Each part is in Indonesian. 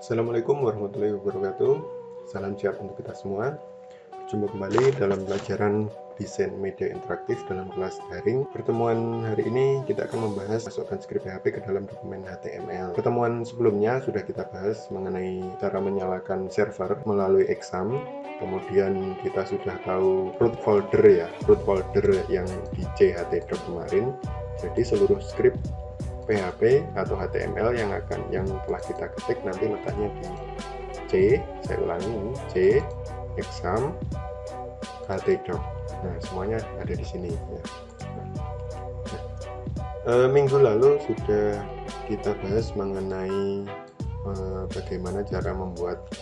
Assalamualaikum warahmatullahi wabarakatuh. Salam sehat untuk kita semua. Berjumpa kembali dalam pelajaran desain media interaktif dalam kelas daring. Pertemuan hari ini kita akan membahas masukkan skrip PHP ke dalam dokumen HTML. Pertemuan sebelumnya sudah kita bahas mengenai cara menyalakan server melalui exam. Kemudian kita sudah tahu root folder yang di CHT doc kemarin. Jadi seluruh skrip PHP atau HTML yang telah kita ketik nanti letaknya di C, saya ulangi ini C, exam, htdoc. Nah, semuanya ada di sini ya. Minggu lalu sudah kita bahas mengenai bagaimana cara membuat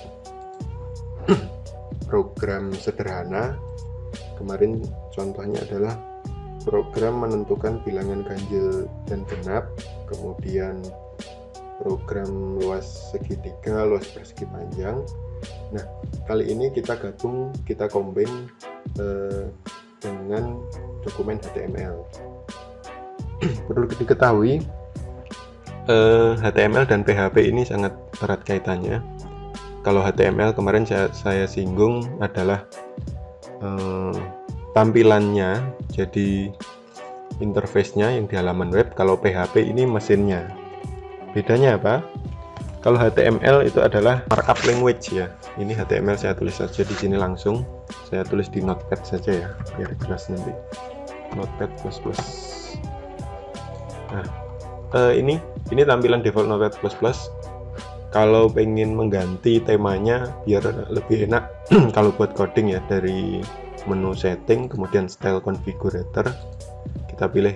program sederhana. Kemarin contohnya adalah program menentukan bilangan ganjil dan genap, kemudian program luas segitiga, luas persegi panjang. Nah, kali ini kita combine dengan dokumen HTML. Perlu diketahui, HTML dan PHP ini sangat erat kaitannya. Kalau HTML kemarin saya singgung adalah tampilannya, jadi interface-nya yang di halaman web. Kalau PHP ini mesinnya. Bedanya apa? Kalau HTML itu adalah markup language ya. Ini HTML saya tulis saja di sini langsung. Saya tulis di Notepad saja ya, biar jelas nanti. Notepad++. Nah, ini tampilan default Notepad++. Kalau pengen mengganti temanya biar lebih enak kalau buat coding ya, dari menu setting, kemudian style configurator, kita pilih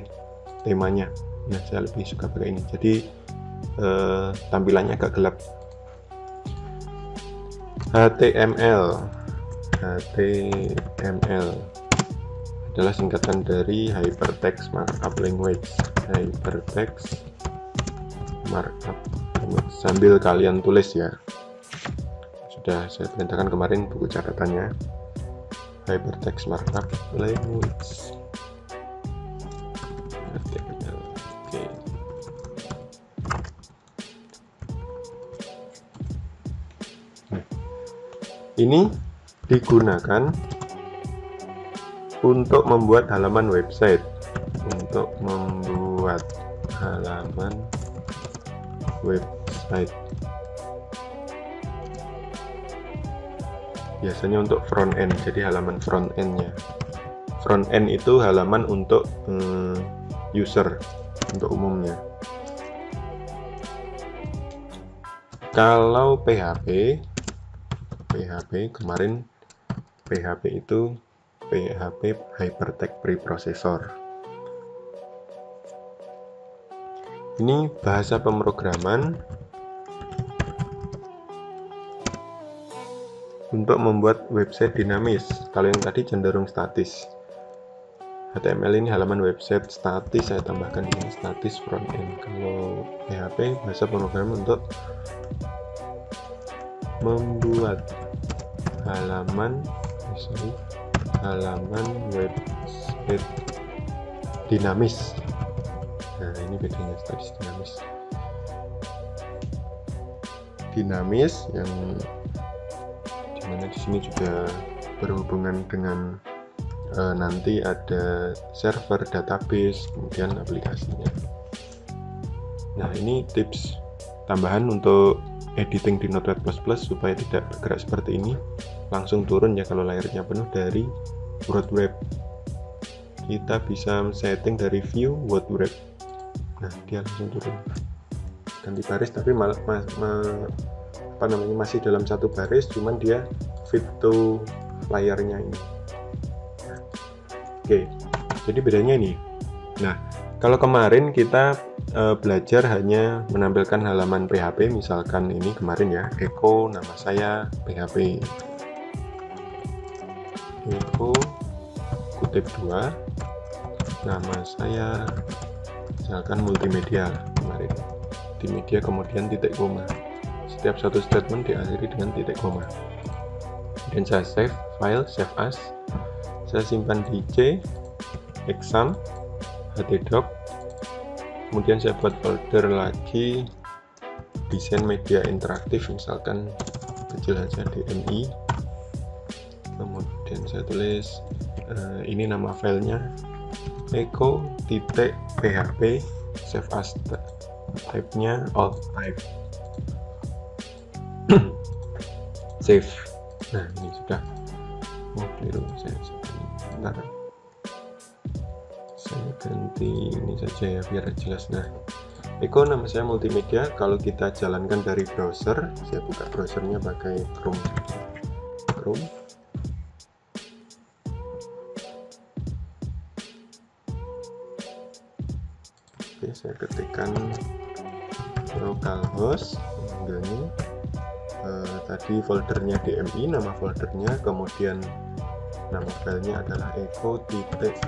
temanya. Nah, saya lebih suka pakai ini, jadi tampilannya agak gelap. HTML adalah singkatan dari Hypertext Markup Language. Hypertext Markup Language, sambil kalian tulis ya. Sudah saya perintahkan kemarin buku catatannya. Hypertext Markup Language. Oke. Nah, ini digunakan untuk membuat halaman website. Biasanya untuk front end, jadi halaman front endnya. Front end itu halaman untuk user, untuk umumnya. Kalau PHP kemarin PHP itu PHP Hypertext Preprocessor. Ini bahasa pemrograman untuk membuat website dinamis. Kalau yang tadi cenderung statis. HTML ini halaman website statis, saya tambahkan di sini statis front end. Kalau PHP bahasa pemrograman untuk membuat halaman website dinamis. Nah, ini bedanya statis dinamis yang dimana di sini juga berhubungan dengan nanti ada server, database, kemudian aplikasinya. Nah, ini tips tambahan untuk editing di Notepad++ supaya tidak bergerak seperti ini, langsung turun ya kalau layarnya penuh dari WordWrap. Kita bisa setting dari view WordWrap. Nah, dia langsung turun. Ganti baris tapi masih dalam satu baris, cuman dia fit to layarnya ini. Nah, oke, jadi bedanya ini. Nah, kalau kemarin kita belajar hanya menampilkan halaman PHP, misalkan ini kemarin ya, echo nama saya PHP, echo kutip 2 nama saya misalkan multimedia kemarin, multimedia, kemudian titik koma. Setiap satu statement diakhiri dengan titik koma. Dan saya save file, save as, saya simpan di C, exam, htdoc, kemudian saya buat folder lagi desain media interaktif, misalkan kecil aja DMI, kemudian saya tulis ini nama filenya eco.php, save as type-nya all type. Save. Nah, ini sudah. Keliru, saya ganti ini saja ya biar jelas. Nah, Eco nama saya multimedia. Kalau kita jalankan dari browser, saya buka browsernya pakai Chrome. Oke, saya ketikkan localhost, ini tadi foldernya DMI, nama foldernya, kemudian nama filenya adalah eco.php.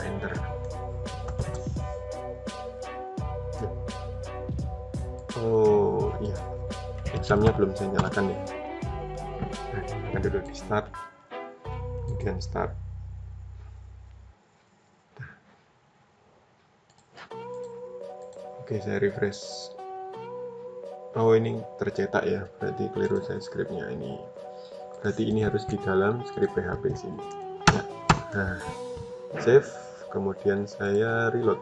Enter. Oh iya, examnya belum saya nyalakan ya. Nah, nyalakan dulu di start, kemudian start. Oke, saya refresh. Oh, ini tercetak ya, berarti keliru saya scriptnya ini. Berarti ini harus di dalam script PHP sini. Ya. Nah, save, kemudian saya reload.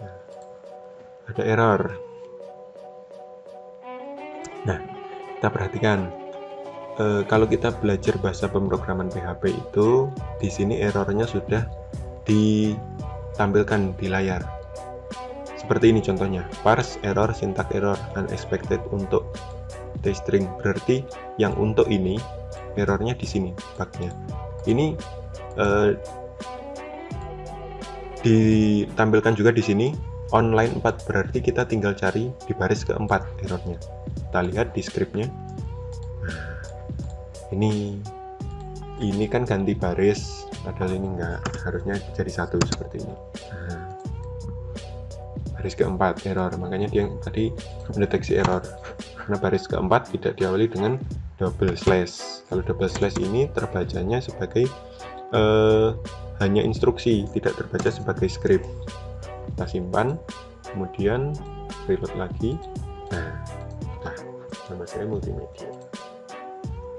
Ya. Ada error. Nah, kita perhatikan. Kalau kita belajar bahasa pemrograman PHP itu, di sini errornya sudah ditampilkan di layar. Seperti ini contohnya, parse error, syntax error, unexpected untuk string. Berarti yang untuk ini errornya di sini, bugnya. Ini ditampilkan juga di sini online 4, berarti kita tinggal cari di baris keempat errornya. Kita lihat di scriptnya. Ini kan ganti baris, padahal ini enggak, harusnya jadi satu seperti ini. Nah, baris keempat error, makanya dia tadi mendeteksi error karena baris keempat tidak diawali dengan double slash. Kalau double slash ini terbacanya sebagai hanya instruksi, tidak terbaca sebagai script. Kita simpan, kemudian reload lagi. Nah, nama saya multimedia.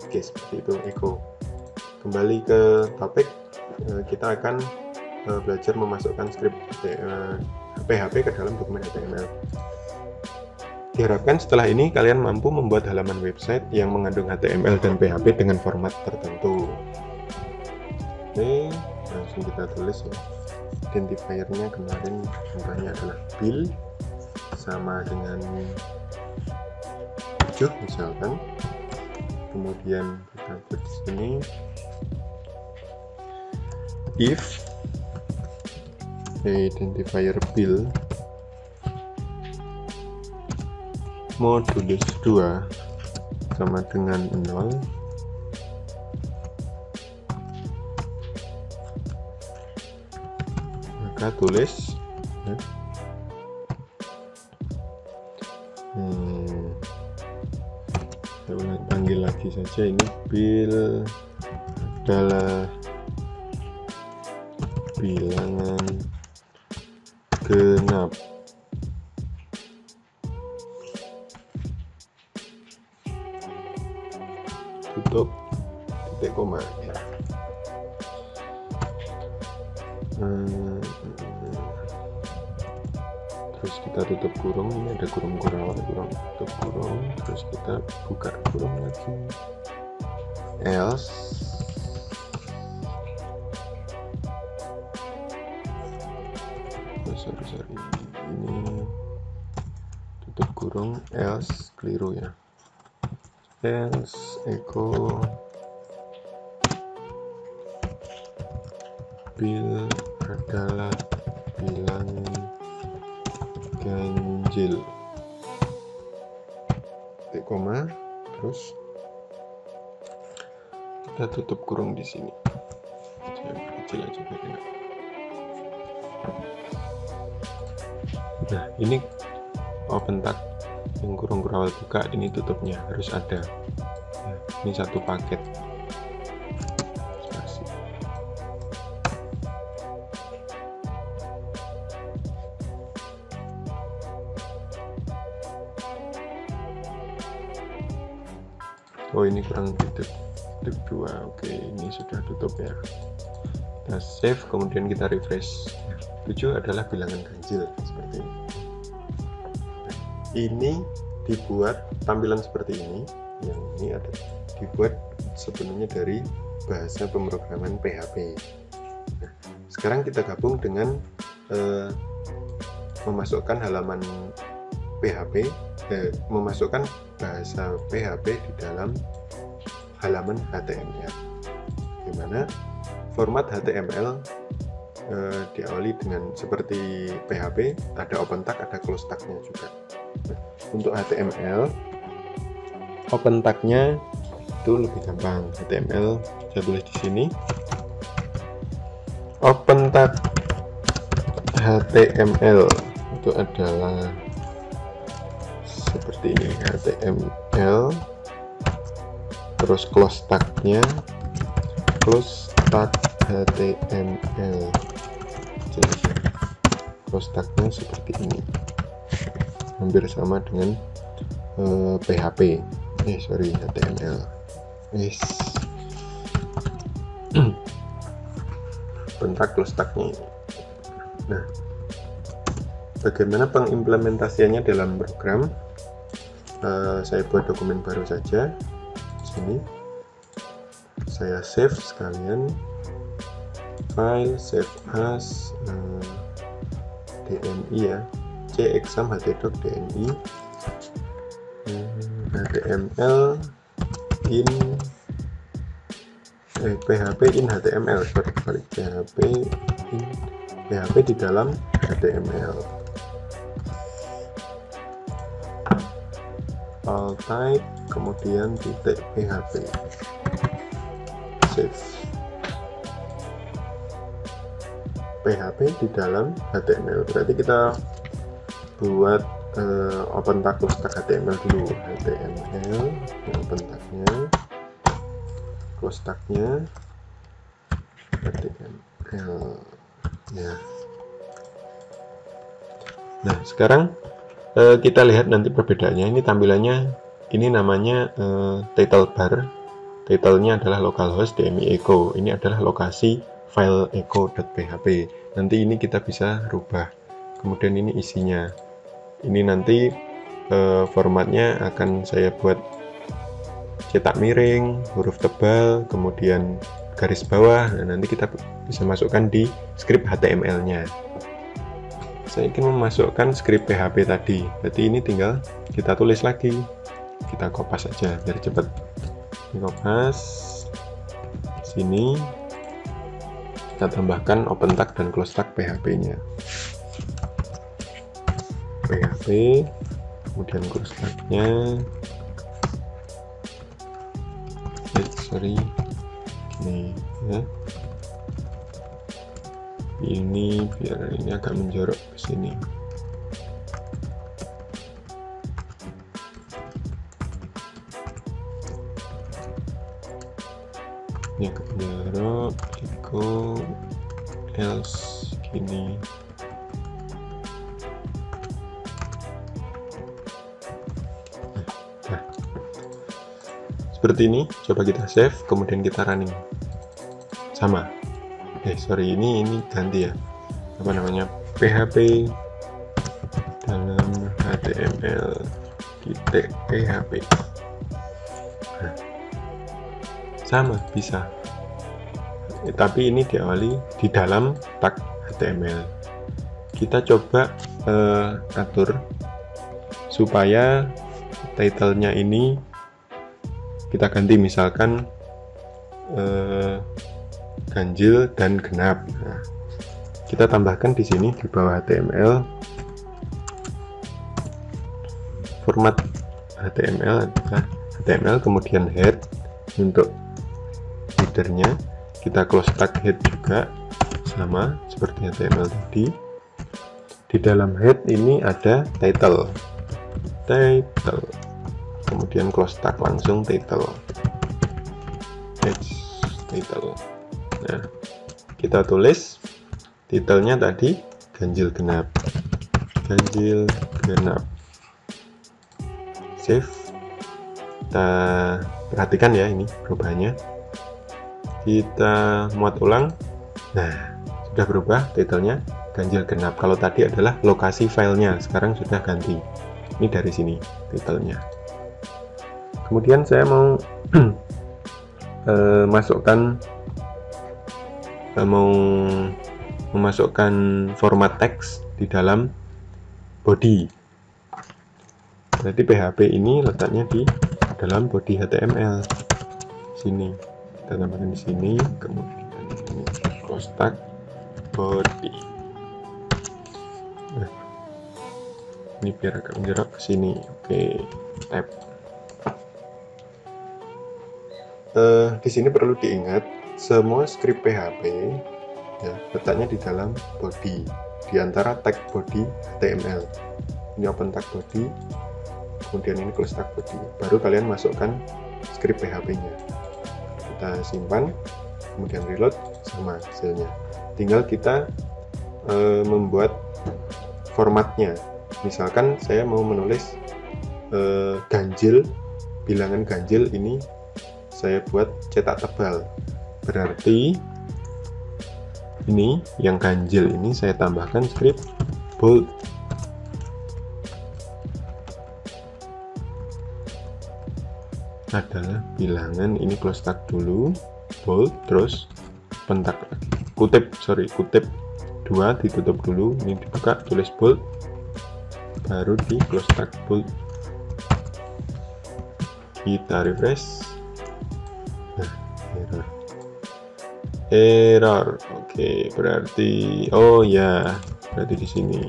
Oke, seperti itu Eco. Kembali ke topik, kita akan belajar memasukkan script PHP ke dalam dokumen HTML. Diharapkan setelah ini kalian mampu membuat halaman website yang mengandung HTML dan PHP dengan format tertentu. Oke, langsung kita tulis ya. Identifiernya kemarin contohnya adalah bill sama dengan 7 misalkan. Kemudian kita buat di sini if identifier bill modulus 2 sama dengan 0, maka tulis ya, saya ulang panggil lagi saja, ini bill adalah bilangan genap. Tutup titik koma ya. Terus kita tutup kurung, ini ada kurung, tutup kurung, terus kita buka kurung lagi, else sorry, ini tutup kurung, else, keliru ya, else echo bill adalah bilangan ganjil, titik koma, terus kita tutup kurung di sini. Saya kecil aja biar enak. Nah, ini open tag yang kurung kurawal buka, ini tutupnya harus ada. Nah, ini satu paket. Spasi. Oh, ini kurang titik 2. Oke, ini sudah tutup ya. Kita save, kemudian kita refresh. 7 adalah bilangan ganjil seperti ini. Ini dibuat tampilan seperti ini. Yang ini ada dibuat sebenarnya dari bahasa pemrograman PHP. Nah, sekarang kita gabung dengan memasukkan halaman PHP, memasukkan bahasa PHP di dalam halaman HTML. Dimana format HTML diawali dengan seperti PHP, ada open tag, ada close tag-nya juga. Nah, untuk HTML, open tag-nya itu lebih gampang. HTML saya tulis di sini. Open tag HTML itu adalah seperti ini, HTML, terus close tag-nya, close tag HTML. Close tag-nya seperti ini, hampir sama dengan PHP. HTML. Bentak close tag-nya ini. Nah, bagaimana pengimplementasiannya dalam program? Saya buat dokumen baru saja. Sini saya save sekalian, file save as DNI ya, cexam.ht.dni, HTML in PHP in HTML, PHP di dalam HTML. File type, kemudian titik PHP, save. PHP di dalam HTML, berarti kita buat open tag close tag HTML dulu. HTML, open tagnya, close tagnya HTML ya. Nah, sekarang kita lihat nanti perbedaannya. Ini tampilannya, ini namanya title bar. Title-nya adalah localhost DMI echo. Ini adalah lokasi file echo.php. Nanti ini kita bisa rubah. Kemudian ini isinya. Ini nanti formatnya akan saya buat cetak miring, huruf tebal, kemudian garis bawah. Nah, nanti kita bisa masukkan di script HTML-nya. Saya ingin memasukkan script PHP tadi, berarti ini tinggal kita tulis lagi, kita kopas saja biar cepat. Ini kopas, sini kita tambahkan open tag dan close tag PHP-nya. PHP, kemudian close tag-nya, ini ya. Ini biar ini agak menjorok ke sini. Ini agak menjorok, echo, else gini. Nah, seperti ini. Coba kita save, kemudian kita running. Sama. Ini ganti ya, apa namanya, PHP dalam HTML titik PHP. Nah, sama bisa, tapi ini diawali di dalam tag HTML. Kita coba atur supaya title-nya ini kita ganti, misalkan ganjil dan genap. Nah, kita tambahkan di sini di bawah HTML, format HTML adalah HTML, kemudian head untuk headernya, kita close tag head juga sama seperti HTML tadi. Di dalam head ini ada title, kemudian close tag langsung title. Nah, kita tulis titelnya tadi ganjil genap, save, kita perhatikan ya ini perubahannya. Kita muat ulang. Nah, sudah berubah titelnya ganjil genap. Kalau tadi adalah lokasi filenya, sekarang sudah ganti. Ini dari sini titelnya. Kemudian saya mau memasukkan format teks di dalam body. Berarti PHP ini letaknya di dalam body HTML. Sini kita tambahkan di sini, kemudian ini close tag body. Nah, ini biar agak menjorok ke sini. Oke, tab. Di sini perlu diingat semua script PHP ya letaknya di dalam body, di antara tag body HTML. Ini open tag body, kemudian ini close tag body. Baru kalian masukkan script PHP-nya. Kita simpan, kemudian reload, sama hasilnya. Tinggal kita membuat formatnya. Misalkan saya mau menulis ganjil, bilangan ganjil ini saya buat cetak tebal. Berarti ini yang ganjil ini saya tambahkan script bold. Adalah bilangan, ini close tag dulu, bold, terus pentak lagi. Kutip 2 ditutup dulu, ini dibuka, tulis bold, baru di close tag bold. Kita refresh. Nah, error. Oke, berarti oh ya, berarti di sini.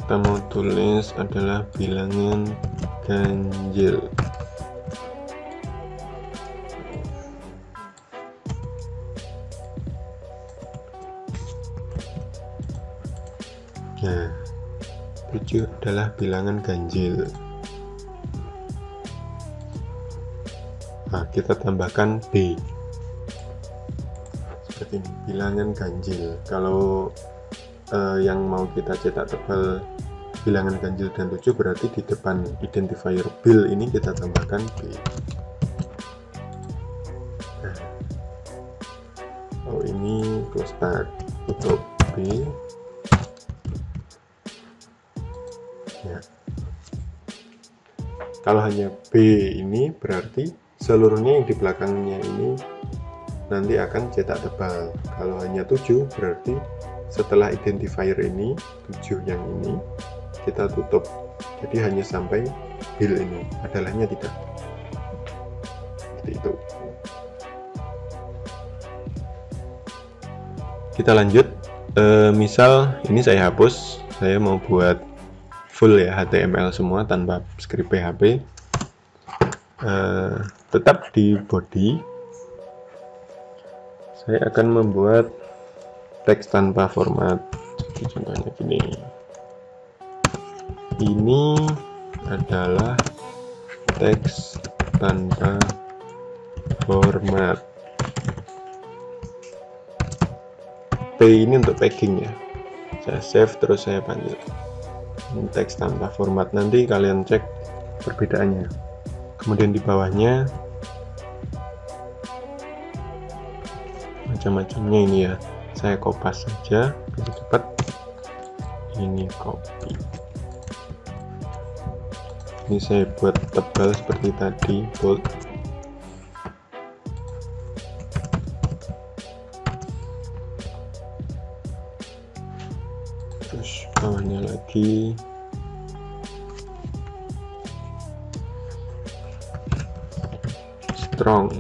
Kita mau tulis adalah bilangan ganjil. Nah, 7 adalah bilangan ganjil. Nah, kita tambahkan B seperti ini, bilangan ganjil. Kalau yang mau kita cetak tebal bilangan ganjil dan 7, berarti di depan identifier bil ini kita tambahkan B. Nah, oh ini close tag, tutup B ya. Kalau hanya B ini berarti seluruhnya yang di belakangnya ini nanti akan cetak tebal. Kalau hanya 7 berarti setelah identifier ini 7 yang ini kita tutup, jadi hanya sampai bil ini, adalahnya tidak. Seperti itu. Kita lanjut. Misal ini saya hapus, saya mau buat full ya HTML semua tanpa script PHP. Tetap di body saya akan membuat teks tanpa format. Jadi contohnya gini, ini adalah teks tanpa format. P ini untuk packing ya, saya save terus saya panggil. Ini teks tanpa format, nanti kalian cek perbedaannya. Kemudian di bawahnya macam-macamnya ini ya, saya kopas saja biar cepat. Ini copy, ini saya buat tebal seperti tadi, bold. Terus bawahnya lagi strong.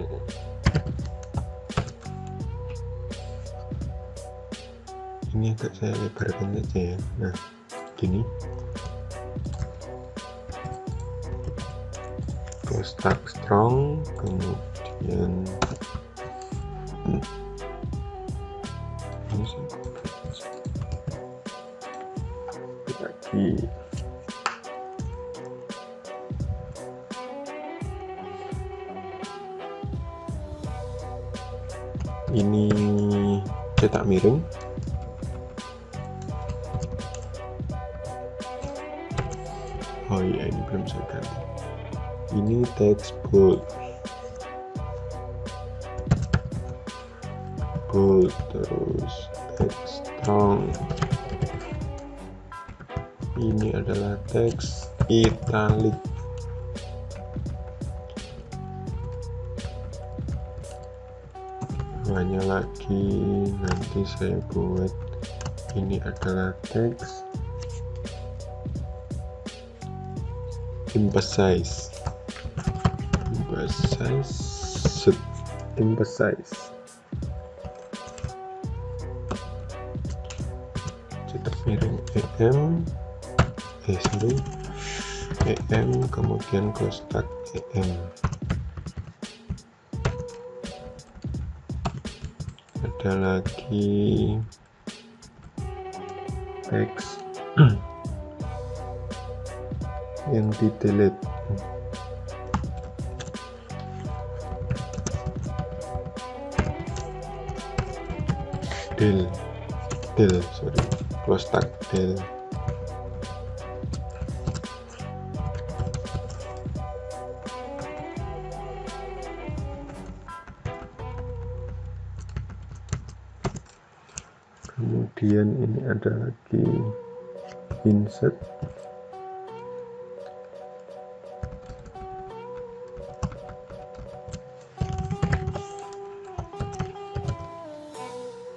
Ini agak saya lebarkan saja ya. Nah, gini. Close tag strong, kemudian ini lagi ini cetak miring. Oh iya, ini belum saya ganti. Ini teks bold, terus teks strong. Ini adalah teks italic. Banyak lagi, nanti saya buat. Ini adalah teks emphasize. Cetak miring EM, kemudian close tag EM. Ada lagi teks yang di delete. Close tag del. Kemudian ini ada lagi insert,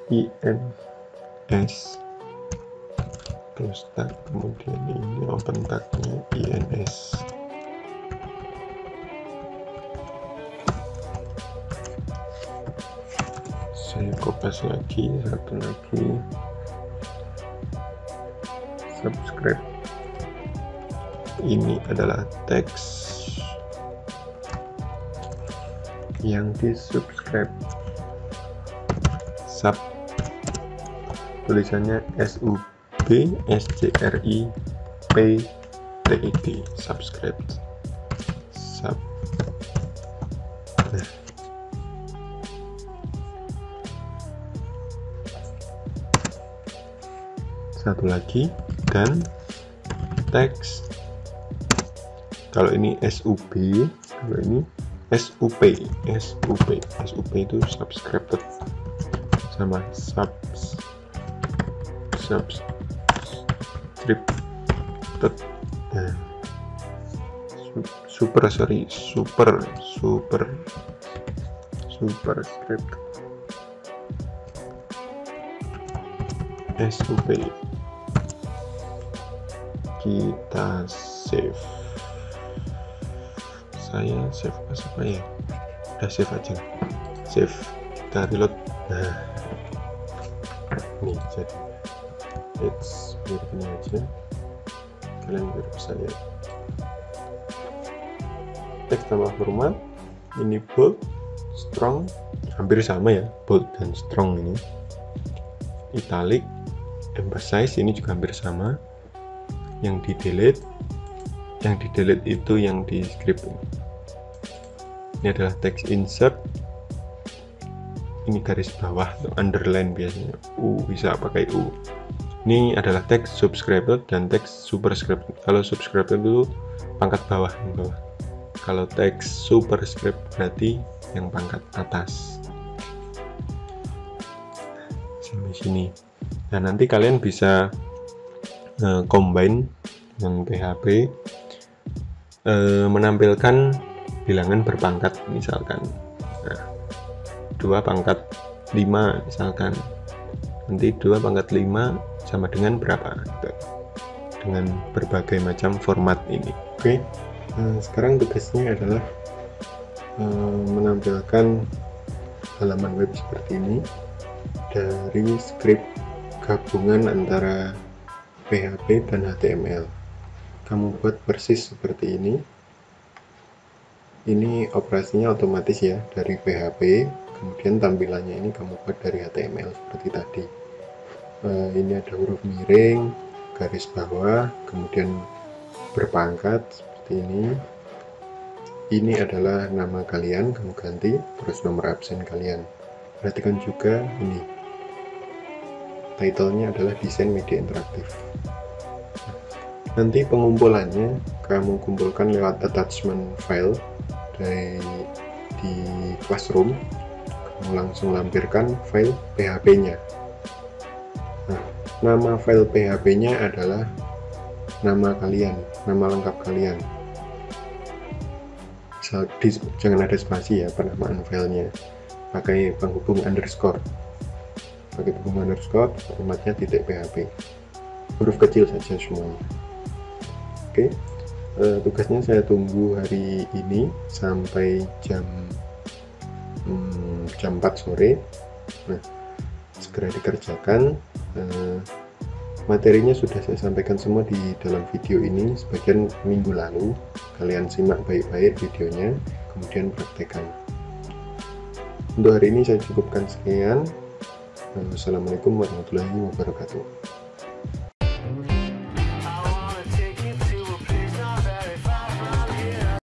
INS close tag, kemudian ini open tagnya INS. Saya kopas lagi, satu lagi subscribe. Ini adalah teks yang di subscribe, sub, tulisannya SUBSCRIPTED, subscribe. Satu lagi, dan teks, kalau ini SUB, kalau ini SUP itu subscribed, sama subscribed. Nah, superscript SUP. Kita save. Saya save apa ya? Udah save aja. Save. Kita reload. Nah, ini jadi biar ini aja. Kalian biar bisa lihat. Teks tambah format. Ini bold, strong, hampir sama ya, bold dan strong ini. Italic, emphasize ini juga hampir sama. Yang di delete itu yang di script ini adalah teks insert, ini garis bawah atau underline, biasanya bisa pakai U. Ini adalah teks subscribed dan teks superscript. Kalau subscribed itu pangkat bawah, kalau teks superscript berarti yang pangkat atas. Sampai sini. Dan nanti kalian bisa combine dengan PHP, menampilkan bilangan berpangkat, misalkan 2 pangkat 5 misalkan, nanti 2 pangkat 5 sama dengan berapa gitu, dengan berbagai macam format ini. Oke, sekarang tugasnya adalah menampilkan halaman web seperti ini dari script gabungan antara PHP dan HTML. Kamu buat persis seperti ini. Ini operasinya otomatis ya dari PHP, kemudian tampilannya ini kamu buat dari HTML seperti tadi. Ini ada huruf miring, garis bawah, kemudian berpangkat seperti ini. Ini adalah nama kalian, kamu ganti, terus nomor absen kalian. Perhatikan juga ini, title-nya adalah desain media interaktif. Nanti pengumpulannya kamu kumpulkan lewat attachment file di Classroom. Kamu langsung lampirkan file PHP-nya. Nah, nama file PHP-nya adalah nama kalian, nama lengkap kalian. Jangan ada spasi ya penamaan filenya, pakai penghubung underscore. Formatnya .php, huruf kecil saja semuanya. Oke, tugasnya saya tunggu hari ini sampai jam 4 sore. Nah, segera dikerjakan. Materinya sudah saya sampaikan semua di dalam video ini, sebagian minggu lalu. Kalian simak baik-baik videonya, kemudian praktekkan. Untuk hari ini saya cukupkan sekian. Wassalamualaikum warahmatullahi wabarakatuh.